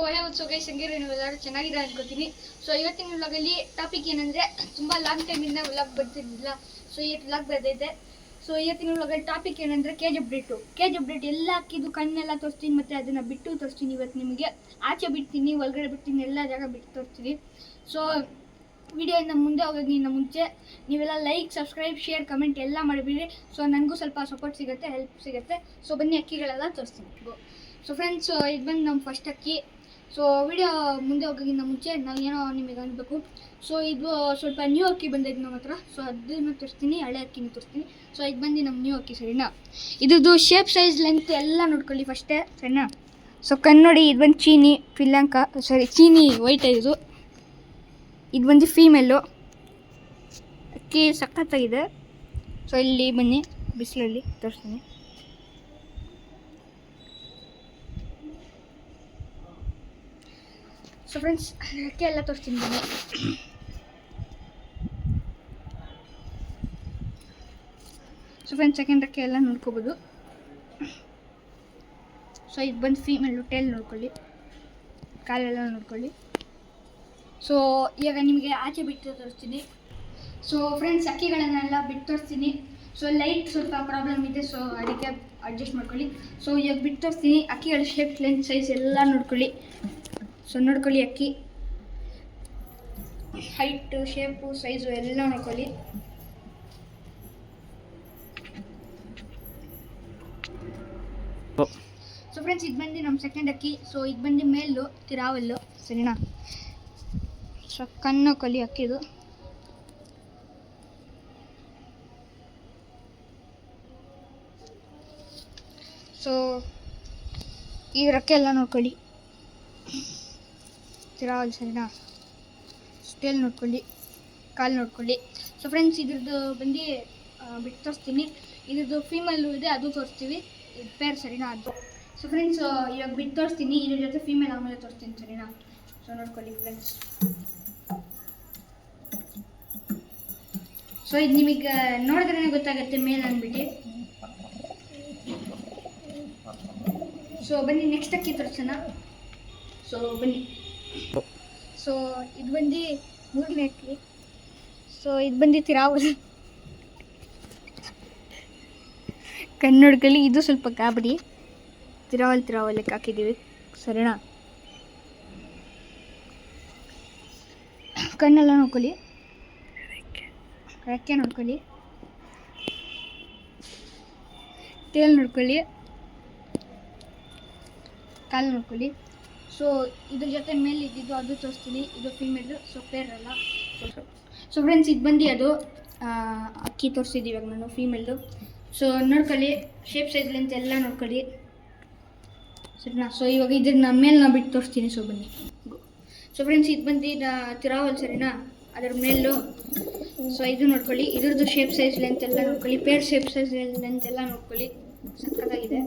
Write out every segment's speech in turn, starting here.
So guys ಹಂಗಿರೋ ನೀವು ಎಲ್ಲರೂ ಚೆನ್ನಾಗಿದೆ ಅನ್ಕೋತೀನಿ. ಸೊ ಇವತ್ತಿನ ವ್ಲಾಗಲ್ಲಿ ಟಾಪಿಕ್ ಏನಂದರೆ ತುಂಬ ಲಾಂಗ್ ಟೈಮಿಂದ ವ್ಲಾಗ್ ಬರ್ತಿರ್ಲಿಲ್ಲ. ಸೊ ಇವತ್ತು ವ್ಲಾಗ್ ಬರ್ತೈತೆ. ಸೊ ಇವತ್ತಿನ ವ್ಲಾಗಲ್ಲಿ ಟಾಪಿಕ್ ಏನಂದರೆ ಕೇಜ್ ಅಪ್ಡೇಟ್ ಎಲ್ಲ ಹಾಕಿದ್ದು ಕಣ್ಣೆಲ್ಲ ತೋರಿಸ್ತೀನಿ ಮತ್ತು ಅದನ್ನು ಬಿಟ್ಟು ತೋರಿಸ್ತೀನಿ. ಇವತ್ತು ನಿಮಗೆ ಆಚೆ ಬಿಡ್ತೀನಿ, ಒಳಗಡೆ ಬಿಡ್ತೀನಿ, ಎಲ್ಲ ಜಾಗ ಬಿಟ್ಟು ತೋರಿಸ್ತೀನಿ. ಸೊ ವಿಡಿಯೋಯಿಂದ ಮುಂದೆ ಹೋಗೋಕ್ಕಿಂತ ಮುಂಚೆ ನೀವೆಲ್ಲ ಲೈಕ್, ಸಬ್ಸ್ಕ್ರೈಬ್, ಶೇರ್, ಕಮೆಂಟ್ ಎಲ್ಲ ಮಾಡಿಬಿಡಿ. ಸೊ ನನಗೂ ಸ್ವಲ್ಪ ಸಪೋರ್ಟ್ ಸಿಗುತ್ತೆ, ಹೆಲ್ಪ್ ಸಿಗುತ್ತೆ. ಸೊ ಬನ್ನಿ ಅಕ್ಕಿಗಳೆಲ್ಲ ತೋರಿಸ್ತೀನಿ. ಸೊ ಫ್ರೆಂಡ್ಸ್, ಇದು ಬಂದು ನಮ್ಮ ಫಸ್ಟ್ ಅಕ್ಕಿ. ಸೊ ವಿಡಿಯೋ ಮುಂದೆ ಹೋಗೋಕ್ಕಿಂತ ಮುಂಚೆ ನಾವೇನೋ ನಿಮಗೆ ಅನ್ಬೇಕು. ಸೊ ಇದು ಸ್ವಲ್ಪ ನ್ಯೂ ಅಕ್ಕಿ ಬಂದೈತೆ ನಮ್ಮ ಹತ್ರ. ಸೊ ಅದನ್ನು ತೋರಿಸ್ತೀನಿ, ಹಳೆ ಅಕ್ಕಿನೂ ತೋರಿಸ್ತೀನಿ. ಸೊ ಇದು ಬಂದು ನಮ್ಮ ನ್ಯೂ ಅಕ್ಕಿ, ಸರಿನಾ? ಇದ್ರದ್ದು ಶೇಪ್, ಸೈಜ್, ಲೆಂತ್ ಎಲ್ಲ ನೋಡ್ಕೊಳ್ಳಿ ಫಸ್ಟೇ, ಸರಿನಾ? ಸೊ ಕನ್ನಡಿ, ಇದು ಬಂದು ಚೀನಿ ವೈಟ್ ಇದು ಬಂದು ಫೀಮೇಲು ಅಕ್ಕಿ, ಸಖತ್ತಾಗಿದೆ. ಸೊ ಇಲ್ಲಿ ಬನ್ನಿ, ಬಿಸಿಲಲ್ಲಿ ತೋರಿಸ್ತೀನಿ. ಸೊ ಫ್ರೆಂಡ್ಸ್, ಅಕ್ಕಿ ಎಲ್ಲ ತೋರಿಸ್ತೀನಿ ಬನ್ನಿ. ಸೊ ಫ್ರೆಂಡ್ಸ್, ಸೆಕೆಂಡ್ ಅಕ್ಕಿ ಎಲ್ಲ ನೋಡ್ಕೋಬೋದು. ಸೊ ಇದು ಬಂದು ಫೀಮೇಲು, ಟೇಲ್ ನೋಡ್ಕೊಳ್ಳಿ, ಕಾಲೆಲ್ಲ ನೋಡ್ಕೊಳ್ಳಿ. ಸೊ ಇವಾಗ ನಿಮಗೆ ಆಚೆ ಬಿಟ್ಟು ತೋರಿಸ್ತೀನಿ. ಸೊ ಫ್ರೆಂಡ್ಸ್, ಅಕ್ಕಿಗಳನ್ನೆಲ್ಲ ಬಿಟ್ಟು ತೋರಿಸ್ತೀನಿ. ಸೊ ಲೈಟ್ ಸ್ವಲ್ಪ ಪ್ರಾಬ್ಲಮ್ ಇದೆ, ಸೊ ಅದಕ್ಕೆ ಅಡ್ಜಸ್ಟ್ ಮಾಡ್ಕೊಳ್ಳಿ. ಸೊ ಇವಾಗ ಬಿಟ್ಟು ತೋರಿಸ್ತೀನಿ. ಅಕ್ಕಿಗಳ ಶೇಪ್, ಲೆಂತ್, ಸೈಜ್ ಎಲ್ಲ ನೋಡ್ಕೊಳ್ಳಿ. ಸೊ ನೋಡ್ಕೊಳ್ಳಿ, ಅಕ್ಕಿ ಹೈಟು, ಶೇಪು, ಸೈಜು ಎಲ್ಲ ನೋಡ್ಕೊಳ್ಳಿ. ಸೊ ಫ್ರೆಂಡ್ಸ್, ಇದು ಬಂದು ನಮ್ಮ ಸೆಕೆಂಡ್ ಅಕ್ಕಿ. ಸೊ ಇದು ಬಂದು ಮೇಲು, ತಿರಾವಲ್ಲು, ಸರಿನಾ? ಸೊ ಕಣ್ಣು ಕಲಿ ಅಕ್ಕಿದು. ಸೊ ಈ ರಕ್ಕೆ ಎಲ್ಲ ನೋಡ್ಕೊಳ್ಳಿ, ತಿರಾವಲ್, ಸರಿನಾ? ಸ್ಟೇಲ್ ನೋಡ್ಕೊಳ್ಳಿ, ಕಾಲು ನೋಡ್ಕೊಳ್ಳಿ. ಸೊ ಫ್ರೆಂಡ್ಸ್, ಇದ್ರದ್ದು ಬಂದು ಬಿಟ್ಟು ತೋರಿಸ್ತೀನಿ. ಇದ್ರದ್ದು ಫೀಮೇಲು ಇದೆ, ಅದು ತೋರಿಸ್ತೀವಿ. ಇದು ಪೇರ್, ಸರಿನಾ? ಅದು. ಸೊ ಫ್ರೆಂಡ್ಸ್, ಇವಾಗ ಬಿಟ್ಟು ತೋರಿಸ್ತೀನಿ. ಇದ್ರ ಜೊತೆ ಫೀಮೇಲ್ ಆಮೇಲೆ ತೋರಿಸ್ತೀನಿ, ಸರಿನಾ? ಸೊ ನೋಡ್ಕೊಳ್ಳಿ ಫ್ರೆಂಡ್ಸ್. ಸೊ ಇದು ನಿಮಗೆ ನೋಡಿದ್ರೇ ಗೊತ್ತಾಗುತ್ತೆ ಮೇಲ್ ಅಂದ್ಬಿಟ್ಟು. ಸೊ ಬನ್ನಿ ನೆಕ್ಸ್ಟ್ ಅಕ್ಕಿ ತೋರಿಸೋಣ. ಸೊ ಬನ್ನಿ. ಸೊ ಇದು ಬಂದು ಮೂರನೇ ಅಕ್ಕಿ. ಸೊ ಇದು ಬಂದು ತಿರಾವಲ್, ಕನ್ನಡದಲ್ಲಿ ಇದು ಸ್ವಲ್ಪ ಗಾಬರಿ. ತಿರಾವಲ್ಕ್ಕೆ ಹಾಕಿದ್ದೀವಿ, ಸರಿನಾ? ಕಣ್ಣೆಲ್ಲ ನೋಡ್ಕೊಳ್ಳಿ, ರೆಕ್ಕೆ ನೋಡ್ಕೊಳ್ಳಿ, ಟೇಲ್ ನೋಡ್ಕೊಳ್ಳಿ, ಕಾಲು ನೋಡ್ಕೊಳ್ಳಿ. ಸೊ ಇದ್ರ ಜೊತೆ ಮೇಲೆ ಇದ್ದಿದ್ದು ಅದು ತೋರಿಸ್ತೀನಿ. ಇದು ಫೀಮೇಲು, ಸೊ ಪೇರಲ್ಲ. ಸೊ ಫ್ರೆಂಡ್ಸ್, ಇದು ಬಂದು ಅದು ಅಕ್ಕಿ ತೋರಿಸಿದ್ದೀವಿ ಇವಾಗ ನಾನು, ಫೀಮೇಲ್ದು. ಸೊ ನೋಡ್ಕೊಳ್ಳಿ, ಶೇಪ್, ಸೈಜ್, ಲೆಂತ್ ಎಲ್ಲ ನೋಡ್ಕೊಳ್ಳಿ, ಸರಿನಾ? ಸೊ ಇವಾಗ ಇದನ್ನ ಮೇಲೆ ನಾನು ಬಿಟ್ಟು ತೋರಿಸ್ತೀನಿ. ಸೊ ಬನ್ನಿ. ಸೊ ಫ್ರೆಂಡ್ಸ್, ಇದು ಬಂದು ತಿರಾವಲ್, ಸರಿನಾ? ಅದರ ಮೇಲು. ಸೊ ಇದು ನೋಡ್ಕೊಳ್ಳಿ, ಇದ್ರದ್ದು ಶೇಪ್, ಸೈಜ್, ಲೆಂತ್ ಎಲ್ಲ ನೋಡ್ಕೊಳ್ಳಿ. ಪೇರ್ ಶೇಪ್, ಸೈಜ್, ಲೆಂತ್ ಎಲ್ಲ ನೋಡ್ಕೊಳ್ಳಿ, ಸಕ್ಕತ್ತಾಗಿದೆ.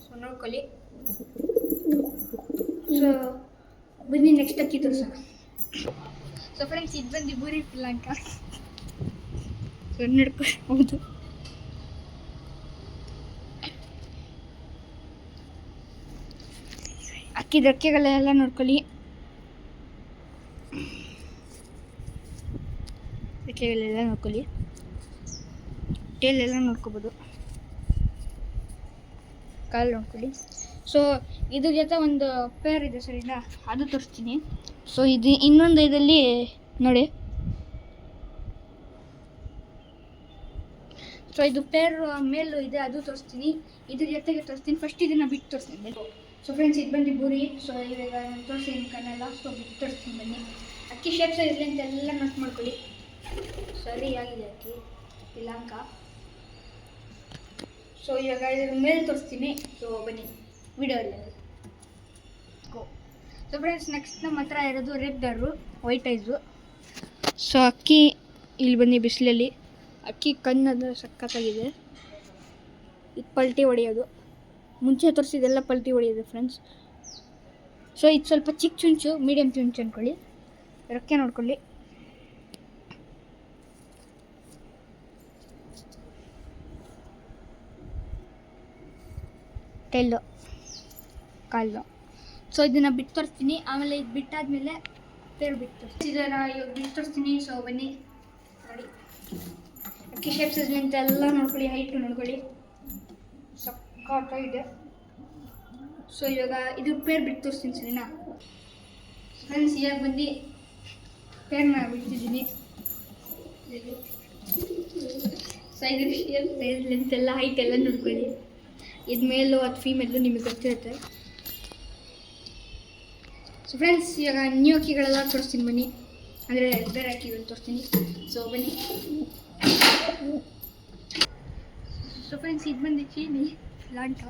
ಸೊ ನೋಡ್ಕೊಳ್ಳಿ. ಸೊ ಬನ್ನಿ ನೆಕ್ಸ್ಟ್ ಅಕ್ಕಿ ತೋರಿಸೋಣ. ಸೊ ಫ್ರೆಂಡ್ಸ್, ಇದು ಬಂದು ಬೂರಿ ಪಿಲ್ಲಂಕ. ಸೊ ನೋಡ್ಕೊಳ್ಳಿ, ಹೌದು. ಅಕ್ಕಿದ ರೆಕ್ಕೆಗಳೆಲ್ಲ ನೋಡ್ಕೊಳ್ಳಿ, ರೆಕ್ಕೆಗಳೆಲ್ಲ ನೋಡ್ಕೊಳ್ಳಿ, ಟೇಲ್ ಎಲ್ಲ ನೋಡ್ಕೋಬೋದು, ಕಾಲು ನೋಡ್ಕೊಳ್ಳಿ. ಸೊ ಇದ್ರ ಜೊತೆ ಒಂದು ಪೇರ್ ಇದೆ, ಸರಿನಾ? ಅದು ತೋರಿಸ್ತೀನಿ. ಸೊ ಇದು ಇನ್ನೊಂದು ಇದರಲ್ಲಿ ನೋಡಿ. ಸೊ ಇದು ಪೇರ್ ಮೇಲು ಇದೆ, ಅದು ತೋರಿಸ್ತೀನಿ. ಇದ್ರ ಜೊತೆಗೆ ತೋರಿಸ್ತೀನಿ. ಫಸ್ಟ್ ಇದನ್ನು ಬಿಟ್ಟು ತೋರಿಸ್ತೀನಿ. ಸೊ ಫ್ರೆಂಡ್ಸ್, ಇದು ಬಂದು ಬೂರಿ. ಸೊ ಇವಾಗ ನಾನು ತೋರಿಸ್ತೀನಿ ಕಣ್ಣೆಲ್ಲ. ಸೊ ಬಿಟ್ಟು ತೋರಿಸ್ತೀನಿ ಬನ್ನಿ. ಅಕ್ಕಿ ಶೇಪ್, ಸೈಜ್, ಲೆಂತ್ ಎಲ್ಲ ನೋಟ್ ಮಾಡ್ಕೊಳ್ಳಿ. ಸರಿಯಾಗಿದೆ ಅಕ್ಕಿ ಪಿಲಾಂಕ. ಸೊ ಇವಾಗ ಇದ್ರ ಮೇಲೆ ತೋರಿಸ್ತೀನಿ. ಸೊ ಬನ್ನಿ ವಿಡಿಯೋಲ್ಲಿ ಗೋ. ಸೊ ಫ್ರೆಂಡ್ಸ್, ನೆಕ್ಸ್ಟ್ ನಮ್ಮ ಹತ್ರ ಇರೋದು ರೆಡ್ ಡಾರು, ವೈಟ್ ಐಸು. ಸೊ ಅಕ್ಕಿ ಇಲ್ಲಿ ಬನ್ನಿ, ಬಿಸಿಲಲ್ಲಿ ಅಕ್ಕಿ ಕಣ್ಣದು ಸಖತ್ತಾಗಿದೆ. ಇದು ಪಲ್ಟಿ ಹೊಡೆಯೋದು, ಮುಂಚೆ ತೋರಿಸಿದೆಲ್ಲ ಪಲ್ಟಿ ಹೊಡೆಯೋದು ಫ್ರೆಂಡ್ಸ್. ಸೊ ಇದು ಸ್ವಲ್ಪ ಚಿಕ್ಕ ಚುಂಚು, ಮೀಡಿಯಮ್ ಚುಂಚು ಅಂದ್ಕೊಳ್ಳಿ. ರೆಕ್ಕೆ ನೋಡ್ಕೊಳ್ಳಿ, ಟೆಲ್ಲು, ಕಾಲು. ಸೊ ಇದನ್ನು ಬಿಟ್ಟು ತೋರಿಸ್ತೀನಿ, ಆಮೇಲೆ ಇದು ಬಿಟ್ಟಾದ್ಮೇಲೆ ಪೇರು ಬಿಟ್ಟು ತೋರಿಸ್ತೀನಿ. ಇದನ್ನು ಇವಾಗ ಬಿಟ್ಟು ತೋರಿಸ್ತೀನಿ. ಸೊ ಬನ್ನಿ ನೋಡಿ, ಅಕ್ಕಿ ಶೇಪ್ಸ್ ಅಂತ ಎಲ್ಲ ನೋಡ್ಕೊಳ್ಳಿ, ಹೈಟು ನೋಡ್ಕೊಳ್ಳಿ, ಸಕ್ಕತ್ತ ಇದೆ. ಸೊ ಇವಾಗ ಇದು ಪೇರ್ ಬಿಟ್ಟು ತೋರಿಸ್ತೀನಿ ಸರಿನಾ ಫ್ರೆಂಡ್ಸ್. ಇವಾಗ ಬಂದು ಪೇರ್ನ ಬಿಡ್ತಿದ್ದೀನಿ. ಸೊ ಇದ್ರ ಶೇಪ್ ಲೆಂತ್ ಎಲ್ಲ ಹೈಟ್ ಎಲ್ಲ ನೋಡ್ಕೊಳ್ಳಿ. ಇದು ಮೇಲು ಅದು ಫೀಮೇಲು ನಿಮಗೆ ಗೊತ್ತಿರುತ್ತೆ. ಸೊ ಫ್ರೆಂಡ್ಸ್ ಇವಾಗ ನ್ಯೂ ಅಕ್ಕಿಗಳೆಲ್ಲ ತೋರಿಸ್ತೀನಿ ಬನ್ನಿ, ಅಂದರೆ ಬೇರೆ ಅಕ್ಕಿಗಳು ತೋರಿಸ್ತೀನಿ. ಸೊ ಬನ್ನಿ. ಸೊ ಫ್ರೆಂಡ್ಸ್ ಇದು ಬಂದು ಚೀನಿ ಲಾಂಟ,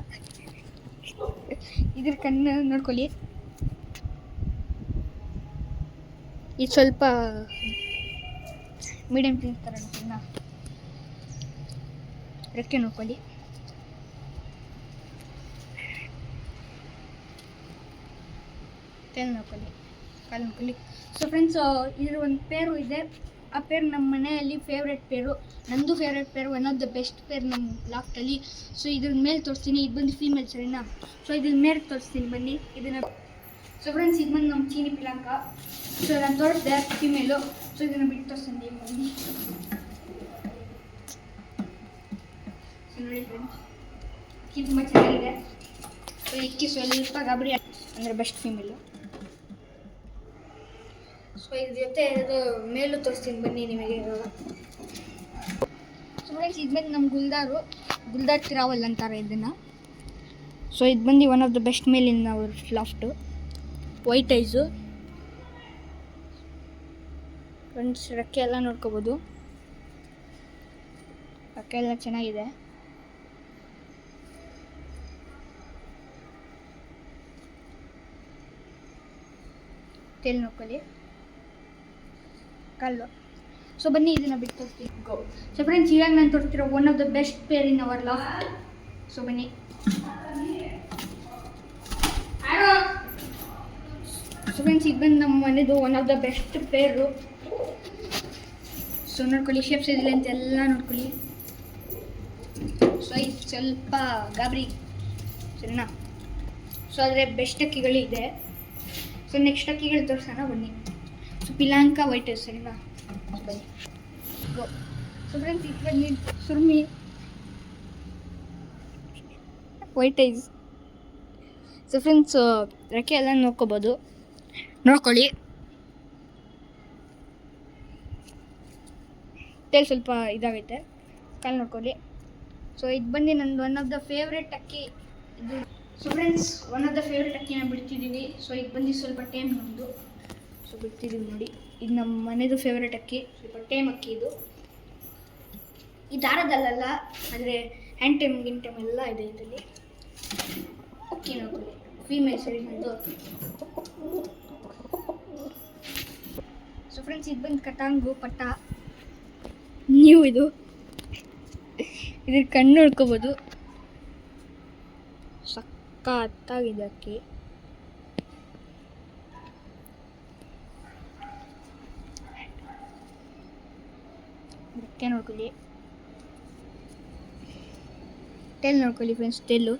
ಇದ್ರ ಕಣ್ಣು ನೋಡ್ಕೊಳ್ಳಿ. ಇದು ಸ್ವಲ್ಪ ಮೀಡಿಯಮ್ ಸೈಜ್ ಥರ ಅನ್ಕೊಂಡ ರೆಕ್ಕೆ ನೋಡ್ಕೊಳ್ಳಿ. ತೆಲ್ ನೋಡ್ಕೊಳ್ಳಿ, ಕಾಲು ನೋಡ್ಕೊಳ್ಳಿ. ಸೊ ಫ್ರೆಂಡ್ಸ್ ಇದ್ರ ಒಂದು ಪೇರು ಇದೆ. ಆ ಪೇರು ನಮ್ಮ ಮನೆಯಲ್ಲಿ ಫೇವ್ರೆಟ್ ಪೇರು, ನಂದು favourite pair, one of the best pair ನಮ್ಮ ಲಾಫ್ಟಲ್ಲಿ. ಸೊ ಇದ್ರ ಮೇಲೆ ತೋರಿಸ್ತೀನಿ. ಇದು ಬಂದು ಫೀಮೇಲ್ ಸರಿನಾ. ಸೊ ಇದ್ರ ಮೇಲೆ ತೋರಿಸ್ತೀನಿ ಬನ್ನಿ ಇದನ್ನು. ಸೊ ಫ್ರೆಂಡ್ಸ್ ಇದು ಬಂದು ನಮ್ಮ ಚೀನಿ ಪಿಲಾಂಕ. ಸೊ ನಾನು ತೋರಿಸ್ದೆ ಫೀಮೇಲು. ಸೊ ಇದನ್ನು ಬಿಟ್ಟು ತೋರಿಸ್ತೀನಿ ಬನ್ನಿ. ಸೊ ನೋಡಿ ಫ್ರೆಂಡ್ಸ್, ಅಕ್ಕಿ ತುಂಬ ಚೆನ್ನಾಗಿದೆ. ಸೊ ಇಕ್ಕಿ ಸ್ವಲ್ಪ ಗಾಬರಿ ಅಂದರೆ ಬೆಸ್ಟ್ ಫೀಮೇಲು. ಸೊ ಇದ್ರ ಜೊತೆ ಇದು ಮೇಲೂ ತೋರಿಸ್ತೀನಿ ಬನ್ನಿ ನಿಮಗೆ ಇವಾಗ. ಸೊ ಫ್ರೆಂಡ್ಸ್ ಇದು ಬಂದು ನಮ್ಮ ಗುಲ್ದಾರ್ ತಿರಾವಲ್ ಅಂತಾರೆ ಇದನ್ನು. ಸೊ ಇದು ಬಂದು one of the best male in our loft. White eyes friends. ರೆಕ್ಕೆ ಎಲ್ಲ ನೋಡ್ಕೋಬೋದು, ರೆಕ್ಕೆ ಎಲ್ಲ ಚೆನ್ನಾಗಿದೆ. ಟೇಲ್ ನೋಡ್ಕೊಳ್ಳಿ, ಕಲ್ಲು. ಸೊ ಬನ್ನಿ ಇದನ್ನು ಬಿಟ್ಟು ತೋರಿಸ್ತೀನಿ. ಸೊ ಫ್ರೆಂಡ್ಸ್ ಇವಾಗ ನಾನು ತೋರಿಸ್ತಿರೋ one of the best pair in our loft. So ಬನ್ನಿ. ಸೊ ಫ್ರೆಂಡ್ಸ್ ಇದು ಬಂದು ನಮ್ಮ ಮನೆದು one of the best pair. So ನೋಡ್ಕೊಳ್ಳಿ, ಶೇಪ್ಸ್ ಇದಿಲ್ಲ ಅಂತ ಎಲ್ಲ ನೋಡ್ಕೊಳ್ಳಿ. ಸೊ ಇದು ಸ್ವಲ್ಪ ಗಾಬರಿ ಸರಿನಾ. ಸೊ ಆದರೆ ಬೆಸ್ಟ್ ಅಕ್ಕಿಗಳಿದೆ. ಸೊ ನೆಕ್ಸ್ಟ್ ಅಕ್ಕಿಗಳು ತೋರಿಸೋಣ ಬನ್ನಿ. ಸೊ ಪಿಲಾಂಕ ವೈಟ್ ಸರಿನಾ. ಬನ್ನಿ ಗೋ. ಸೊ ಫ್ರೆಂಡ್ಸ್ ಇದು ಬನ್ನಿ ಸುರ್ಮಿ ವೈಟ್ ಐಸ್. ಸೊ ಫ್ರೆಂಡ್ಸ್ ರೆಕ್ಕೆ ಎಲ್ಲ ನೋಡ್ಕೋಬೋದು, ನೋಡ್ಕೊಳ್ಳಿ. ಟೇಲ್ ಸ್ವಲ್ಪ ಇದಾಗೈತೆ, ಕಾಲು ನೋಡ್ಕೊಳ್ಳಿ. ಸೊ ಇದು ಬಂದು ನಂದು ಒನ್ ಆಫ್ ದ ಫೇವ್ರೆಟ್ ಅಕ್ಕಿ ಇದು. So friends one of the favourite ಅಕ್ಕಿನ ಬಿಡ್ತಿದ್ದೀವಿ. ಸೊ ಇದು ಬಂದು ಸ್ವಲ್ಪ ಟೇಮ್ ನಮ್ಮದು. ಸೊ ಬಿಡ್ತಿದ್ದೀವಿ ನೋಡಿ, ಇದು ನಮ್ಮ ಮನೆಯದು ಫೇವ್ರೆಟ್ ಅಕ್ಕಿ, ಸ್ವಲ್ಪ ಟೇಮ್ ಅಕ್ಕಿ ಇದು. ಈ ದಾರದಲ್ಲ, ಆದರೆ ಹ್ಯಾಂಡ್ ಟೈಮ್ ಎಲ್ಲ ಇದೆ ಇದರಲ್ಲಿ. ಅಕ್ಕಿ ನೋಡ್ಕೊಳ್ಳಿ, ಫೀಮೇಲ್ ಸರಿ ನಮ್ಮದು. ಸೊ ಫ್ರೆಂಡ್ಸ್ ಇದು ಬಂದು ಕಟಾಂಗು ಪಟ್ಟ ನೀವು ಇದು ಇದ್ರ ಕಣ್ಣು ನೋಡ್ಕೋಬೋದು, ಸಕ್ಕತ್ತಾಗಿದೆ ಅಕ್ಕಿ. ರೆಕ್ಕೆ ನೋಡ್ಕೊಳ್ಳಿ, ಟೇಲ್ ನೋಡ್ಕೊಳ್ಳಿ ಫ್ರೆಂಡ್ಸ್, ಟೇಲು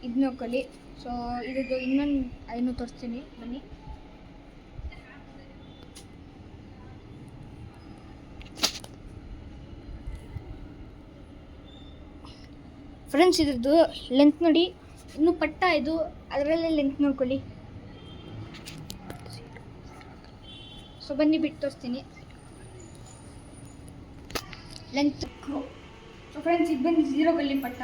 ಇದು ನೋಡ್ಕೊಳ್ಳಿ. ಸೊ ಇದ್ರದ್ದು ಇನ್ನೊಂದು ಅದನ್ನು ತೋರಿಸ್ತೀನಿ ಬನ್ನಿ. ಫ್ರೆಂಡ್ಸ್ ಇದ್ರದ್ದು ಲೆಂತ್ ನೋಡಿ, ಇನ್ನೂ ಪಟ್ಟ ಇದು, ಅದರಲ್ಲೇ ಲೆಂತ್ ನೋಡ್ಕೊಳ್ಳಿ. ಸೊ ಬನ್ನಿ ಬಿಟ್ಟು ತೋರಿಸ್ತೀನಿ ಲೆಂತ್. ಸೊ ಫ್ರೆಂಡ್ಸ್ ಇದು ಬಂದು 0 ಗಲ್ಲಿ ಪಟ್ಟ.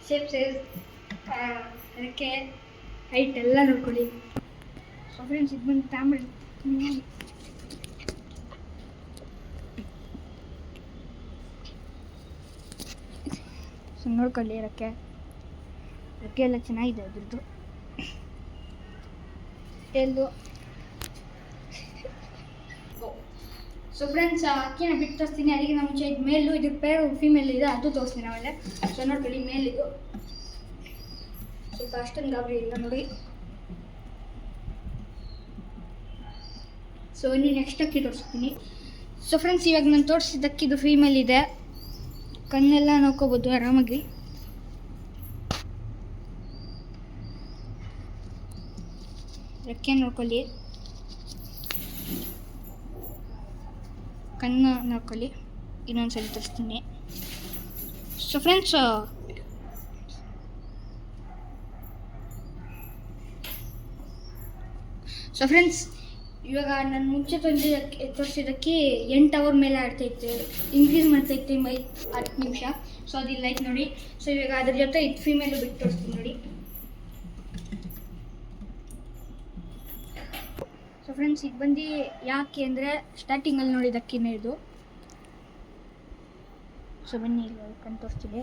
ಶೇಪ್ ಸೈಜ್ ಅದಕ್ಕೆ ಹೈಟ್ ಎಲ್ಲ ನೋಡ್ಕೊಳ್ಳಿ. ಸೊ ಫ್ರೆಂಡ್ಸ್ ಇದು ಬಂದು ತಾಮ್ರ. ಸೊ ನೋಡ್ಕೊಳ್ಳಿ, ರೆಕ್ಕೆ ಎಲ್ಲ ಚೆನ್ನಾಗಿದೆ ಅದ್ರದ್ದು. ಟೇಲ್ದು. ಸೊ ಫ್ರೆಂಡ್ಸ್ ಅಕ್ಕಿನ ಬಿಟ್ಟು ತೋರಿಸ್ತೀನಿ. ಅದಕ್ಕೆ ನಮ್ಮ ಮುಂಚೆ ಇದು ಮೇಲು, ಇದ್ರ ಪೇರು ಫೀಮೇಲ್ ಇದೆ, ಅದು ತೋರಿಸ್ತೀನಿ ಆಮೇಲೆ. ಸೊ ನೋಡ್ಕೊಳ್ಳಿ ಮೇಲಿದು ಸ್ವಲ್ಪ ಅಷ್ಟೊಂದು ಗಾಬರಿ ಇಲ್ಲ ನೋಡಿ. ಸೊ ಇನ್ನು ನೆಕ್ಸ್ಟ್ ಅಕ್ಕಿ ತೋರಿಸ್ತೀನಿ. ಸೊ ಫ್ರೆಂಡ್ಸ್ ಇವಾಗ ನಾನು ತೋರಿಸಿದ ಅಕ್ಕಿದು ಫೀಮೇಲ್ ಇದೆ. ಕಣ್ಣೆಲ್ಲ ನೋಡ್ಕೋಬೋದು ಆರಾಮಾಗಿ. ರೆಕ್ಕೆ ನೋಡ್ಕೊಳ್ಳಿ, ಕಣ್ಣು ನೋಡ್ಕೊಳ್ಳಿ. ಇನ್ನೊಂದ್ಸರಿ ತೋರಿಸ್ತೀನಿ. ಸೊ ಫ್ರೆಂಡ್ಸ್, ಇವಾಗ ನಾನು ಮುಂಚೆ ತೋರಿಸಿದ್ದಕ್ಕೆ 8 ಅವರ್ ಮೇಲೆ ಆಡ್ತೈತೆ, ಇನ್ಕ್ರೀಸ್ ಮಾಡ್ತೈತೆ 10 ನಿಮಿಷ. ಸೊ ಅದಿಲ್ಲ ಐತೆ ನೋಡಿ. ಸೊ ಇವಾಗ ಅದ್ರ ಜೊತೆ ಇದು ಫೀಮೇಲು ಬಿಟ್ಟು ತೋರಿಸ್ತೀನಿ ನೋಡಿ. ಸೊ ಫ್ರೆಂಡ್ಸ್, ಇದು ಬಂದು ಯಾಕೆ ಅಂದರೆ ಸ್ಟಾರ್ಟಿಂಗಲ್ಲಿ ನೋಡಿದ್ದಕ್ಕಿನೇ ಇದು. ಸೊ ಬನ್ನಿ ಇಲ್ಲಿ ಕಣ್ ತೋರಿಸ್ತೀನಿ.